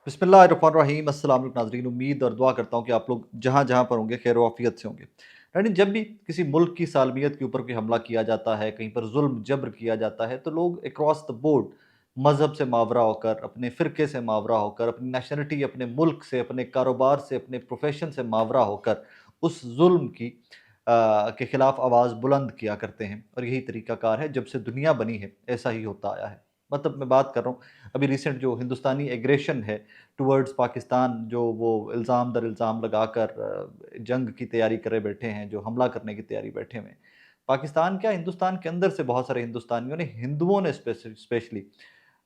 बिस्मिल्लाहिर्रहमानिर्रहीम। अस्सलाम वालेकुम नाज़रीन, उम्मीद और दुआ करता हूँ कि आप लोग जहाँ जहाँ पर होंगे खैर वाफियत से होंगे। यानी जब भी किसी मुल्क की सालमियत के ऊपर कोई हमला किया जाता है, कहीं पर जुल्म जबर किया जाता है, तो लोग अक्रॉस द बोर्ड मज़हब से मावरा होकर, अपने फ़िरके से मावरा होकर, अपनी नेशनलिटी, अपने मुल्क से, अपने कारोबार से, अपने प्रोफेशन से मावरा होकर उस जुल्म की के खिलाफ आवाज़ बुलंद किया करते हैं। और यही तरीक़ाकार है, जब से दुनिया बनी है ऐसा ही होता आया है। मतलब मैं बात कर रहा हूँ अभी रिसेंट जो हिंदुस्तानी एग्रेशन है टुवर्ड्स पाकिस्तान, जो वो इल्ज़ाम दर इल्ज़ाम लगाकर जंग की तैयारी करे बैठे हैं, जो हमला करने की तैयारी बैठे हुए हैं। पाकिस्तान क्या, हिंदुस्तान के अंदर से बहुत सारे हिंदुस्तानियों ने, हिंदुओं ने स्पेशली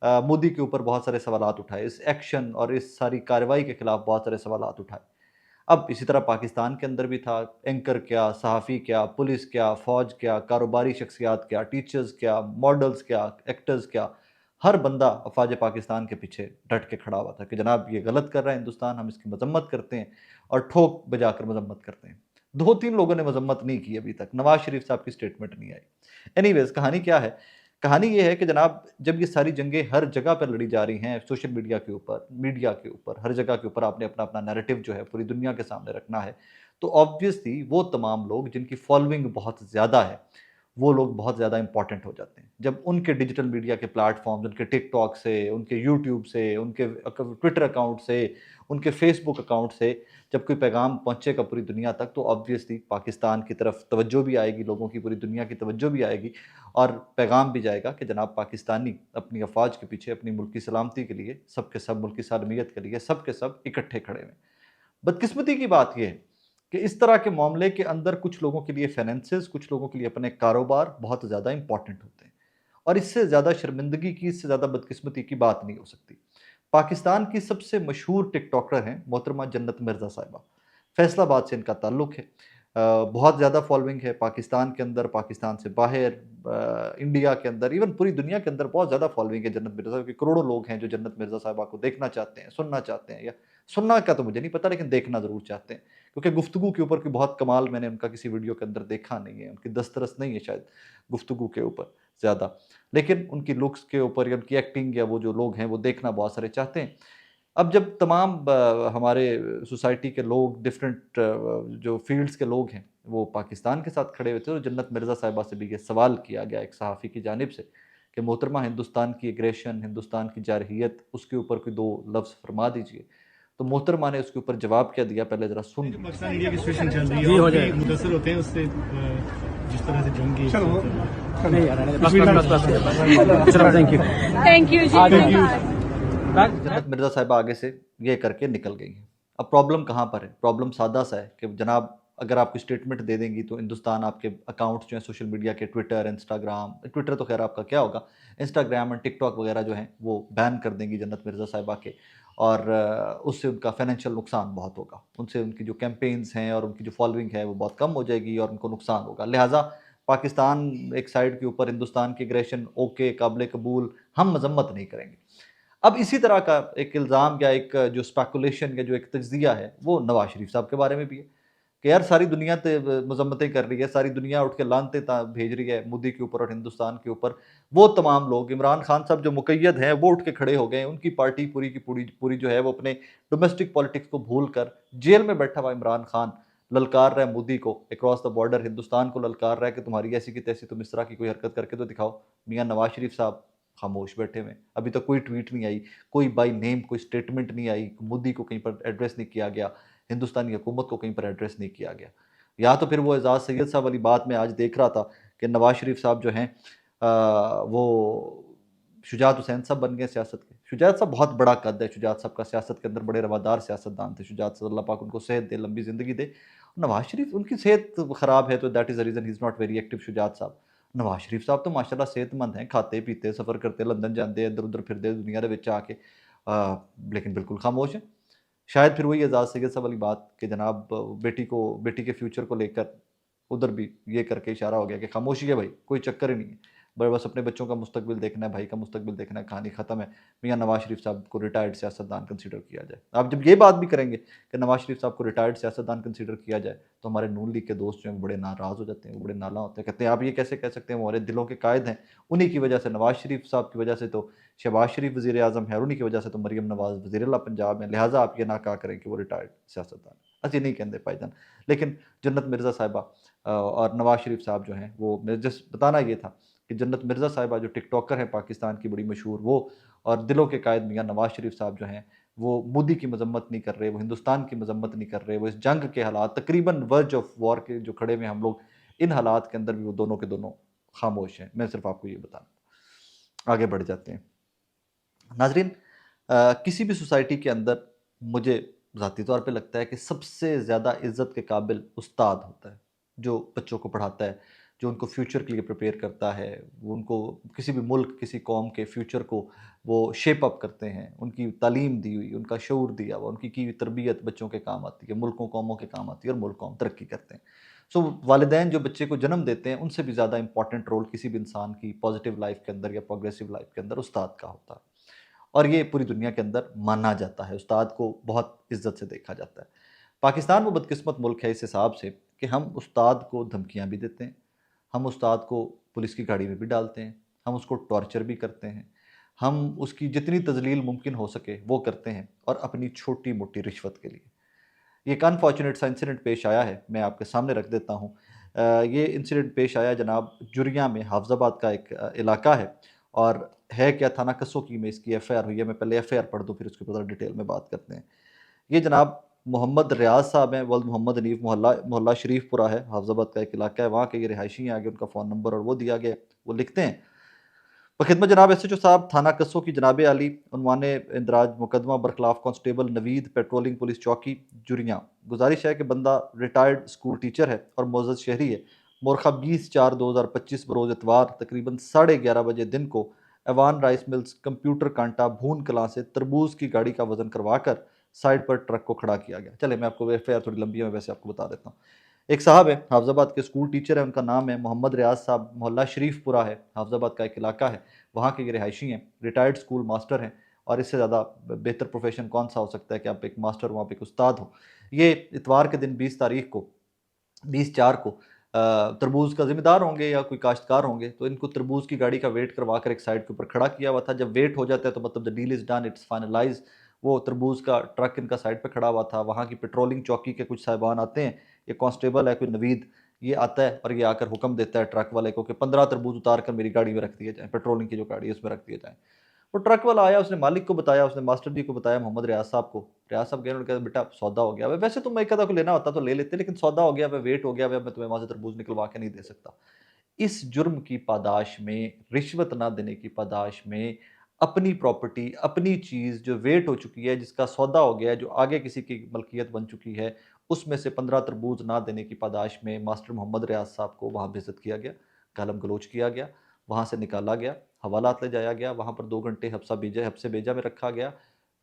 मोदी के ऊपर बहुत सारे सवालात उठाए, इस एक्शन और इस सारी कार्रवाई के खिलाफ बहुत सारे सवालात उठाए। अब इसी तरह पाकिस्तान के अंदर भी था, एंकर क्या, सहाफ़ी क्या, पुलिस क्या, फ़ौज क्या, कारोबारी शख्सियात क्या, टीचर्स क्या, मॉडल्स क्या, एक्टर्स क्या, हर बंदा अफ़वाज पाकिस्तान के पीछे डट के खड़ा हुआ था कि जनाब ये गलत कर रहा है हिंदुस्तान, हम इसकी मजम्मत करते हैं और ठोक बजाकर मजम्मत करते हैं। 2-3 लोगों ने मजम्मत नहीं की अभी तक, नवाज़ शरीफ साहब की स्टेटमेंट नहीं आई। एनीवेज़ कहानी क्या है? कहानी ये है कि जनाब जब ये सारी जंगें हर जगह पर लड़ी जा रही हैं, सोशल मीडिया के ऊपर, हर जगह के ऊपर आपने अपना-अपना नैरेटिव जो है पूरी दुनिया के सामने रखना है, तो ऑब्वियसली वो तमाम लोग जिनकी फॉलोइंग बहुत ज़्यादा है, वो लोग बहुत ज़्यादा इम्पोर्टेंट हो जाते हैं। जब उनके डिजिटल मीडिया के प्लेटफ़ॉर्म्स, उनके टिकटॉक से, उनके यूट्यूब से, उनके ट्विटर अकाउंट से, उनके फेसबुक अकाउंट से जब कोई पैगाम पहुँचेगा पूरी दुनिया तक, तो ऑब्वियसली पाकिस्तान की तरफ तवज्जो भी आएगी, लोगों की पूरी दुनिया की तवज्जो भी आएगी और पैगाम भी जाएगा कि जनाब पाकिस्तानी अपनी अफ़वाज के पीछे, अपनी मुल्क की सलामती के लिए, सब के सब मुल्क की सालमियत के लिए, सब के सब इकट्ठे खड़े हुए हैं। बदकिस्मती की बात ये है कि इस तरह के मामले के अंदर कुछ लोगों के लिए फाइनेंसेस, कुछ लोगों के लिए अपने कारोबार बहुत ज़्यादा इंपॉर्टेंट होते हैं और इससे ज़्यादा शर्मिंदगी की, इससे ज़्यादा बदकिस्मती की बात नहीं हो सकती। पाकिस्तान की सबसे मशहूर टिकटॉकर हैं मोहतरमा जन्नत मिर्ज़ा साहिबा। फैसलाबाद से इनका ताल्लुक़ है। बहुत ज़्यादा फॉलोइंग है पाकिस्तान के अंदर, पाकिस्तान से बाहर, इंडिया के अंदर, इवन पूरी दुनिया के अंदर बहुत ज़्यादा फॉलोइंग है जन्नत मिर्ज़ा साहिबा की। करोड़ों लोग हैं जो जन्नत मिर्ज़ा साहिबा को देखना चाहते हैं, सुनना चाहते हैं, या सुनना का तो मुझे नहीं पता लेकिन देखना ज़रूर चाहते हैं। क्योंकि गुफ्तगू के ऊपर कोई बहुत कमाल मैंने उनका किसी वीडियो के अंदर देखा नहीं है, उनकी दस्तरस नहीं है शायद गुफ्तगू के ऊपर ज़्यादा। लेकिन उनकी लुक्स के ऊपर या उनकी एक्टिंग या वो जो लोग हैं वो देखना बहुत सारे चाहते हैं। अब जब तमाम हमारे सोसाइटी के लोग डिफरेंट जो फ़ील्ड्स के लोग हैं, वो पाकिस्तान के साथ खड़े हुए थे, तो जन्नत मिर्ज़ा साहिबा से भी ये सवाल किया गया एक सहाफ़ी की जानिब से कि मोहतरमा हिंदुस्तान की एग्रेशन, हिंदुस्तान की जारहियत, उसके ऊपर कोई 2 लफ्ज़ फरमा दीजिए। तो मोहतरमा ने उसके ऊपर जवाब क्या दिया, पहले ज़रा सुन जो लीजिए। पाकिस्तान इंडिया की सिचुएशन चल रही है जी, हो जाए मुतासर होते हैं उससे जिस तरह से जंग की नहीं यार बस चलो थैंक यू थैंक यू जन्नत मिर्ज़ा साहिबा आगे से ये करके निकल गई हैं। अब प्रॉब्लम कहाँ पर है? प्रॉब्लम सादा-सा है कि जनाब अगर आप कोई स्टेटमेंट दे देंगी तो हिंदुस्तान आपके अकाउंट्स जो हैं सोशल मीडिया के, ट्विटर, इंस्टाग्राम, ट्विटर तो ख़ैर आपका क्या होगा, इंस्टाग्राम एंड टिकटॉक वगैरह जो हैं वो बैन कर देंगी जन्नत मिर्ज़ा साहिबा के और उससे उनका फ़ाइनेंशियल नुकसान बहुत होगा। उनसे उनकी जो कैंपेन्स हैं और उनकी जो फ़ॉलोइंग है वो बहुत कम हो जाएगी और उनको नुकसान होगा। लिहाज़ा पाकिस्तान एक साइड के ऊपर, हिंदुस्तान की एग्रेशन ओके, काबिल कबूल, हम मज़म्मत नहीं करेंगे। अब इसी तरह का एक इल्ज़ाम या एक जो स्पेकुलेशन या जो एक तज्ज़िया है, वो नवाज़ शरीफ साहब के बारे में भी है कि यार सारी दुनिया मज़म्मतें कर रही है, सारी दुनिया उठ के लानतें भेज रही है मोदी के ऊपर और हिंदुस्तान के ऊपर। वो तमाम लोग, इमरान खान साहब जो मुक़य्यद हैं, वो उठ के खड़े हो गए हैं। उनकी पार्टी पूरी की पूरी पूरी जो है वो अपने डोमेस्टिक पॉलिटिक्स को भूल कर जेल में बैठा हुआ इमरान खान ललकार रहा है मोदी को, अक्रॉस द बॉर्डर हिंदुस्तान को ललकार रहा है कि तुम्हारी ऐसी की तैसी, तुम इस तरह की कोई हरकत करके तो दिखाओ। मियाँ नवाज़ शरीफ साहब खामोश बैठे हुए हैं। अभी तक कोई ट्वीट नहीं आई, कोई बाय नेम कोई स्टेटमेंट नहीं आई, मोदी को कहीं पर एड्रेस नहीं किया गया, हिंदुस्तानी हुकूमत को कहीं पर एड्रेस नहीं किया गया। या तो फिर वो एजाज सैयद साहब वाली बात मैं आज देख रहा था कि नवाज शरीफ साहब जो हैं वो शुजात हुसैन साहब बन गए सियासत के। शुजात साहब बहुत बड़ा कद है, शुजात साहब का सियासत के अंदर बड़े रवादार सियासतदान थे। शुजात साहब अल्लाह पाक उनको सेहत दे, लंबी ज़िंदगी दे। नवाज शरीफ उनकी सेहत ख़राब है तो that is the reason he is not very active Shujaat साहब। नवाज शरीफ साहब तो माशाल्लाह सेहतमंद हैं, खाते पीते सफ़र करते, लंदन जाते, इधर उधर फिरते दुनिया के विच आके लेकिन बिल्कुल खामोश हैं। शायद फिर वही एजाज सैयद साहब वाली बात कि जनाब बेटी के फ्यूचर को लेकर उधर भी ये करके इशारा हो गया कि खामोशी है भाई, कोई चक्कर ही नहीं है। बस अपने बच्चों का मुस्तकबिल देखना है, भाई का मुस्तकबिल देखना है, कहानी ख़त्म है, मियाँ नवाज शरीफ साहब को रिटायर्ड सियासतदान कंसीडर किया जाए। आप जब ये बात भी करेंगे कि नवाज शरीफ साहब को रिटायर्ड सियासतदान कंसीडर किया जाए, तो हमारे नून लीग के दोस्त जो हैं वो बड़े नाराज़ हो जाते हैं, वो बड़े नाला होते हैं, कहते हैं आप ये कैसे कह सकते हैं, वो हमारे दिलों के कायद हैं, उन्हीं की वजह से, नवाज शरीफ साहब की वजह से तो शहबाज शरीफ वज़ीर आज़म है, और उन्हीं की वजह से तो मरीम नवाज़ वज़ीर आला पंजाब है, लिहाजा आप ये ना कहा करें कि वो रिटायर्ड सियासतदान। असि नहीं कहते भाईजान, लेकिन जन्नत मिर्ज़ा साहिबा और नवाज शरीफ साहब जो हैं वो, मैं जस्ट बताना ये था कि जन्नत मिर्ज़ा साहिबा जो टिकटॉकर हैं पाकिस्तान की बड़ी मशहूर, वो और दिलों के कायद मियाँ नवाज शरीफ साहब जो हैं वो मोदी की मजम्मत नहीं कर रहे, वो हिंदुस्तान की मजम्मत नहीं कर रहे, वो इस जंग के हालात तकरीबन वर्ज ऑफ वॉर के जो खड़े में हम लोग, इन हालात के अंदर भी वो दोनों के दोनों खामोश हैं। मैं सिर्फ आपको ये बताना, आगे बढ़ जाते हैं नाजरीन। किसी भी सोसाइटी के अंदर मुझे ज़ाती तौर पे लगता है कि सबसे ज़्यादा इज़्ज़त के काबिल उस्ताद होता है, जो बच्चों को पढ़ाता है, जो उनको फ्यूचर के लिए प्रिपेयर करता है, वो उनको किसी भी मुल्क, किसी कौम के फ्यूचर को वो शेप अप करते हैं, उनकी तालीम दी हुई, उनका शऊर दिया हुआ, उनकी की हुई तरबियत बच्चों के काम आती है, मुल्कों कौमों के काम आती है और मुल्क कौम तरक्की करते हैं। सो वालिदैन जो बच्चे को जन्म देते हैं, उनसे भी ज़्यादा इंपॉर्टेंट रोल किसी भी इंसान की पॉजिटिव लाइफ के अंदर या प्रोग्रेसिव लाइफ के अंदर उस्ताद का होता है, और ये पूरी दुनिया के अंदर माना जाता है, उस्ताद को बहुत इज्जत से देखा जाता है। पाकिस्तान वो बदकिस्मत मुल्क है इस हिसाब से कि हम उस्ताद को धमकियाँ भी देते हैं, हम उस्ताद को पुलिस की गाड़ी में भी डालते हैं, हम उसको टॉर्चर भी करते हैं, हम उसकी जितनी तजलील मुमकिन हो सके वो करते हैं, और अपनी छोटी मोटी रिश्वत के लिए। ये एक अनफॉर्चुनेट सा इंसिडेंट पेश आया है, मैं आपके सामने रख देता हूँ। ये इंसिडेंट पेश आया जनाब जुरिया में, हाफजाबाद का एक इलाका है, और है क्या, थाना कसोकी में इसकी एफआईआर हुई है। मैं पहले एफआईआर पढ़ दूँ, फिर उसके ऊपर डिटेल में बात करते हैं। ये जनाब मोहम्मद रियाज साहब हैं, वल्द मोहम्मद हनीफ, मोहल्ला मोहल्ला शरीफपुरा है, हाफजाबाद का एक इलाका है, वहाँ के ये रिहायशी हैं। आगे उनका फ़ोन नंबर और वो दिया गया, वो लिखते हैं, बखिदमत जनाब एसएचओ साहब थाना कस्सो की जनाब आली, उन्वाने इंदराज मुकदमा बरखलाफ कांस्टेबल नवीद, पेट्रोलिंग पुलिस चौकी जुरियाँ। गुजारिश है कि बंदा रिटायर्ड स्कूल टीचर है और मोअज़्ज़ज़ शहरी है। मोरखा 20/4/2025 बरोज़ इतवार तकरीबन 11:30 बजे दिन को एवान राइस मिल्स कंप्यूटर कांटा भून कलां से तरबूज की गाड़ी का वजन करवा कर साइड पर ट्रक को खड़ा किया गया। चले मैं आपको एफआईआर थोड़ी लंबी है, मैं वैसे आपको बता देता हूँ। एक साहब है, हाफजाबाद के स्कूल टीचर है, उनका नाम है मोहम्मद रियाज साहब, मोहल्ला शरीफपुरा है, हाफजाबाद का एक इलाका है, वहाँ के ये रिहायशी हैं, रिटायर्ड स्कूल मास्टर हैं, और इससे ज़्यादा बेहतर प्रोफेशन कौन सा हो सकता है कि आप एक मास्टर हो, आप एक उस्ताद हो। ये इतवार के दिन 20 तारीख को, 20/4 को तरबूज का ज़िम्मेदार होंगे या कोई काश्तकार होंगे, तो इनको तरबूज की गाड़ी का वेट करवा कर एक साइड के ऊपर खड़ा किया हुआ था। जब वेट हो जाता है तो मतलब the deal is done, it's finalise. वो तरबूज का ट्रक इनका साइड पे खड़ा हुआ था। वहाँ की पेट्रोलिंग चौकी के कुछ साहिबान आते हैं, ये कांस्टेबल है कोई नवीद, ये आता है और ये आकर हुक्म देता है ट्रक वाले को कि 15 तरबूज उतार कर मेरी गाड़ी में रख दिए जाएँ, पेट्रोलिंग की जो गाड़ी है उसमें रख दिए जाएँ। वो ट्रक वाला आया, उसने मालिक को बताया, उसने मास्टर जी को बताया, मोहम्मद रियाज साहब को। रियाज साहब गए, उन्होंने कहा बेटा सौदा हो गया। वैसे तो मैं एक आधा को लेना होता तो ले लेते, लेकिन सौदा हो गया, वेट हो गया, मैं तुम्हें वहाँ से तरबूज निकलवा के नहीं दे सकता। इस जुर्म की पादाश में, रिश्वत ना देने की पादाश में, अपनी प्रॉपर्टी, अपनी चीज़ जो वेट हो चुकी है, जिसका सौदा हो गया है, जो आगे किसी की मलकियत बन चुकी है, उसमें से 15 तरबूज ना देने की पादाश में मास्टर मोहम्मद रियाज साहब को वहाँ बेइज्जत किया गया, गालम गलोच किया गया, वहाँ से निकाला गया, हवालात ले जाया गया, वहाँ पर 2 घंटे हब्से बेजा में रखा गया,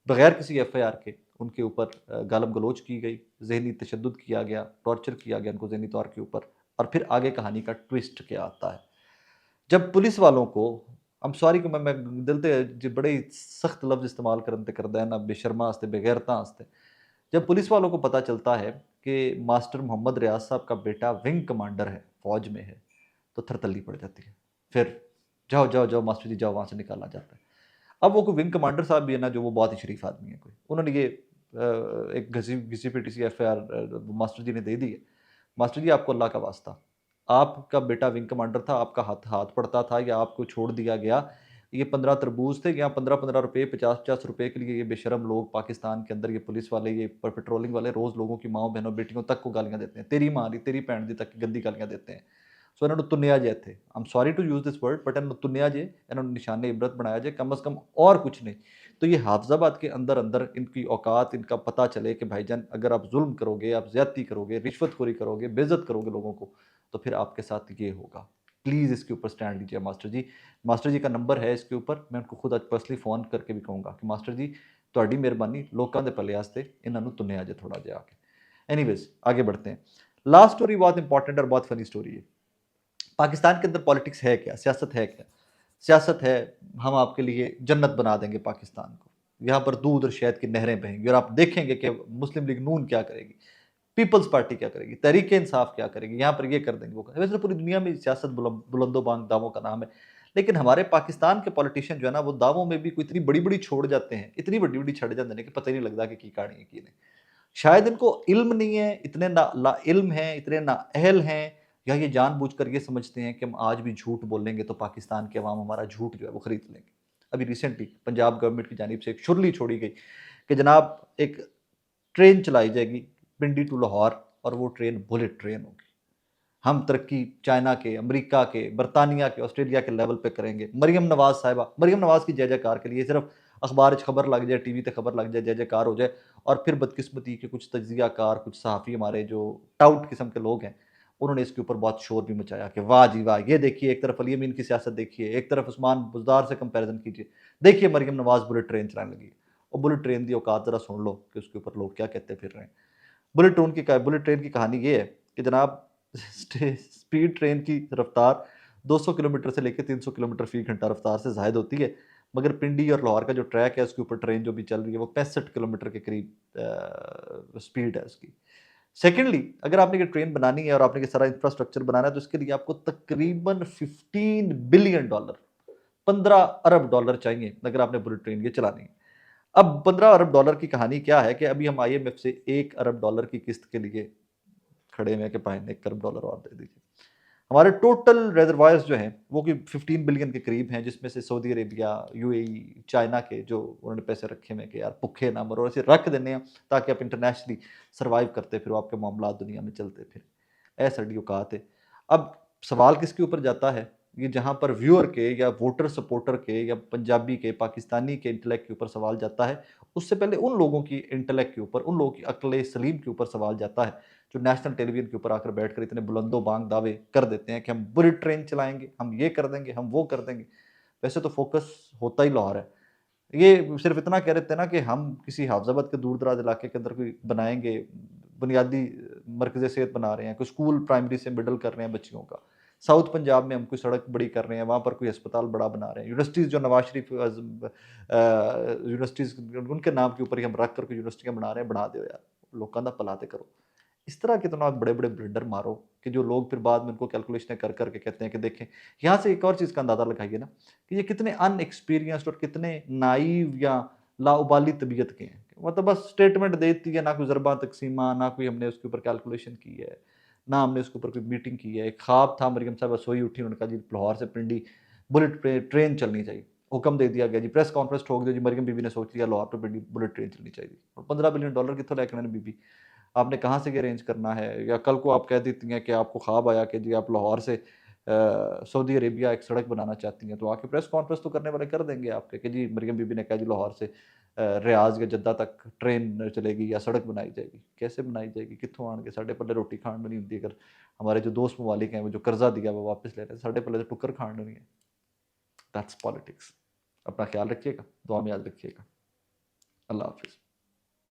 बगैर किसी एफआईआर के उनके ऊपर गालम गलोच की गई, ज़हनी तशद्दुद किया गया, टॉर्चर किया गया उनको ज़हनी तौर के ऊपर। और फिर आगे कहानी का ट्विस्ट क्या आता है, जब पुलिस वालों को, आई एम सॉरी कि मैं दिल ते जो बड़े ही सख्त लफ्ज़ इस्तेमाल करते करदा है ना, बेशर्मा हस्ते, बेगैरता हस्ते, जब पुलिस वालों को पता चलता है कि मास्टर मोहम्मद रियाज साहब का बेटा विंग कमांडर है, फ़ौज में है, तो थरथल्ली पड़ जाती है। फिर जाओ जाओ जाओ मास्टर जी जाओ, वहाँ से निकाला जाता है। अब वो कोई विंग कमांडर साहब भी है ना, जो वो बहुत ही शरीफ आदमी है कोई, उन्होंने ये एक घसी पिटी सी एफआईआर मास्टर जी ने दे दी है। मास्टर जी आपको अल्लाह का वास्ता, आपका बेटा विंग कमांडर था, आपका हाथ हाथ पड़ता था या आपको छोड़ दिया गया, ये 15 तरबूज थे, यहाँ 15-15 रुपये, 50-50 रुपये के लिए ये बेशरम लोग पाकिस्तान के अंदर, ये पुलिस वाले, ये पेट्रोलिंग वाले रोज़ लोगों की माओ बहनों बेटियों तक को गालियाँ देते हैं, तेरी माँ दी, तेरी भैन दी तक गंदी गालियाँ देते हैं। सो इन्होंने तुन्निया जे थे, I am sorry to use this word, but इन्होंने तुन्निया जे, इन्होंने निशाने इबरत बनाया जे, कम अज़ कम और कुछ नहीं। तो ये हाफजाबाद के अंदर अंदर इनकी औकात, इनका पता चले कि भाईजान अगर आप जुल्म करोगे, आप ज़्यादती करोगे, रिश्वतखोरी करोगे, बेइज्जत करोगे लोगों को, तो फिर आपके साथ ये होगा। प्लीज़ इसके ऊपर स्टैंड लीजिए मास्टर जी। मास्टर जी का नंबर है इसके ऊपर, मैं उनको खुद आज पर्सनली फ़ोन करके भी कहूँगा कि मास्टर जी ਤੁਹਾਡੀ ਮਿਹਰਬਾਨੀ ਲੋਕਾਂ ਦੇ ਭਲੇ ਵਾਸਤੇ ਇਹਨਾਂ ਨੂੰ ਤੁੰਨਿਆ ਜੇ थोड़ा ਜਿਹਾ आके। एनीवेज आगे बढ़ते हैं। लास्ट स्टोरी बहुत इंपॉर्टेंट और बहुत फनी स्टोरी है। पाकिस्तान के अंदर पॉलिटिक्स है क्या, सियासत है क्या? सियासत है, हम आपके लिए जन्नत बना देंगे पाकिस्तान को, यहाँ पर दूध और शहद की नहरें बहेंगी और आप देखेंगे कि मुस्लिम लीग नून क्या करेगी, पीपल्स पार्टी क्या करेगी, तहरीक इंसाफ क्या करेगी, यहाँ पर ये कर देंगे वो कर। वैसे तो पूरी दुनिया में सियासत बुलंदोबांग दावों का नाम है, लेकिन हमारे पाकिस्तान के पॉलिटिशियन जो है ना, वो दावों में भी कोई इतनी बड़ी बड़ी छोड़ जाते हैं, इतनी बड़ी बड़ी छड़ जाते हैं कि पता ही नहीं लगता कि की कहानी है की नहीं। शायद इनको इल्म नहीं है, इतने ना ला इल्म हैं, इतने ना अहल हैं, या ये जानबूझकर ये समझते हैं कि हम आज भी झूठ बोलेंगे तो पाकिस्तान के अवाम हमारा झूठ जो है वो खरीद लेंगे। अभी रिसेंटली पंजाब गवर्नमेंट की जानिब से एक शुरली छोड़ी गई कि जनाब एक ट्रेन चलाई जाएगी पिंडी टू लाहौर और वो ट्रेन बुलेट ट्रेन होगी। हम तरक्की चाइना के, अमेरिका के, बरतानिया के, ऑस्ट्रेलिया के लेवल पे करेंगे। मरियम नवाज साहिबा, मरियम नवाज की जय जयकार के लिए सिर्फ अखबार खबर लग जाए, टीवी पे खबर लग जाए, जय जयकार हो जाए, और फिर बदकिस्मती के कुछ तज्जियाकार, कुछ सहाफ़ी हमारे जो टाउट किस्म के लोग हैं, उन्होंने इसके ऊपर बहुत शोर भी मचाया कि वाह जी वाह, ये देखिए एक तरफ अली अमीन की सियासत देखिए, एक तरफ उस्मान बुज़दार से कंपैरिजन कीजिए, देखिए मरियम नवाज बुलेट ट्रेन चलाने लगी है। और बुलेट ट्रेन की औकात ज़रा सुन लो कि उसके ऊपर लोग क्या कहते फिर रहे हैं। बुलेट ट्रेन की कहानी ये है कि जनाब स्पीड ट्रेन की रफ्तार 200 किलोमीटर से लेकर 300 किलोमीटर फी घंटा रफ्तार से ज़ायद होती है, मगर पिंडी और लाहौर का जो ट्रैक है उसके ऊपर ट्रेन जो भी चल रही है वो 65 किलोमीटर के करीब स्पीड है उसकी। सेकेंडली, अगर आपने ये ट्रेन बनानी है और आपने ये सारा इंफ्रास्ट्रक्चर बनाना है तो इसके लिए आपको तकरीबन $15 बिलियन, 15 अरब चाहिए अगर आपने बुलेट ट्रेन ये चलानी है। अब $15 अरब की कहानी क्या है कि अभी हम IMF से $1 अरब की किस्त के लिए खड़े में कि भाई $1 अरब और दे दीजिए। हमारे टोटल रिजर्वायर्स जो हैं वो कि 15 बिलियन के करीब हैं, जिसमें से सऊदी अरेबिया, UAE, चाइना के जो उन्होंने पैसे रखे हुए कि यार भुखे ना मरो, ऐसे रख देने हैं ताकि आप इंटरनेशनली सर्वाइव करते फिर आपके मामला दुनिया में चलते फिर, ऐसा डी औकात है। अब सवाल किसके ऊपर जाता है, ये जहाँ पर व्यूअर के या वोटर सपोर्टर के या पंजाबी के, पाकिस्तानी के इंटेलेक्ट के ऊपर सवाल जाता है, उससे पहले उन लोगों की इंटेलेक्ट के ऊपर, उन लोगों की अक्ल सलीम के ऊपर सवाल जाता है जो नेशनल टेलीविजन के ऊपर आकर बैठकर इतने बुलंदो बांग दावे कर देते हैं कि हम बुलेट ट्रेन चलाएंगे, हम ये कर देंगे, हम वो कर देंगे। वैसे तो फोकस होता ही लाहौर है। ये सिर्फ इतना कह देते हैं ना कि हम किसी हाफजाबाद के दूर दराज इलाके के अंदर कोई बनाएंगे, बुनियादी मरकज़ सेहत बना रहे हैं, कोई स्कूल प्राइमरी से मिडल कर रहे हैं बच्चियों का, साउथ पंजाब में हम कोई सड़क बड़ी कर रहे हैं, वहाँ पर कोई अस्पताल बड़ा बना रहे हैं, यूनिवर्सिटीज़ जो नवाज शरीफ यूनिवर्सिटीज़ उनके नाम के ऊपर ही हम रख कर कोई यूनिवर्सिटियाँ बना रहे हैं, बना दो यार, लोगों का भला ते करो। इस तरह के तो ना बड़े बड़े ब्लंडर मारो कि जो लोग फिर बाद में उनको कैलकुलेशनें कर करके कहते हैं कि देखें। यहाँ से एक और चीज़ का अंदाज़ा लगाइए ना कि ये कितने अनएक्सपीरियंस्ड और कितने नाइव या लाउबाली तबीयत के हैं। मतलब बस स्टेटमेंट देती है, ना कोई ज़रबा तकसीमा, ना कोई हमने उसके ऊपर कैलकुलेशन की है, ना हमने उसके ऊपर कोई मीटिंग की है। एक ख्वाब था, मरियम साहबा सोई उठी, उन्होंने कहा जी लाहौर से पिंडी बुलेट ट्रेन चलनी चाहिए, हुक्म दे दिया गया जी, प्रेस कॉन्फ्रेंस ठोक दिया जी, मरियम बीबी ने सोच लिया लाहौर पे पिंडी बुलेट ट्रेन चलनी चाहिए। और $15 बिलियन कितों लैके आने बीबी, आपने कहाँ से ये अरेंज करना है? या कल को आप कह देती हैं कि आपको ख्वाब आया कि जी आप लाहौर से सऊदी अरेबिया एक सड़क बनाना चाहती हैं, तो आके प्रेस कॉन्फ्रेंस तो करने वाले कर देंगे आपके कि जी मरियम बीबी ने कहा जी लाहौर से रियाज या जद्दा तक ट्रेन चलेगी या सड़क बनाई जाएगी। कैसे बनाई जाएगी, कित्थों आएंगे, साढ़े पल्ले रोटी खाण नहीं होती। अगर हमारे जो दोस्त ममालिक हैं वो जो कर्जा दिया वो वापस ले रहे हैं, साढ़े पल्ले तो टुक्कर खाण नहीं है। That's politics. अपना ख्याल रखिएगा, दुआ में याद रखिएगा। अल्लाह हाफिज़।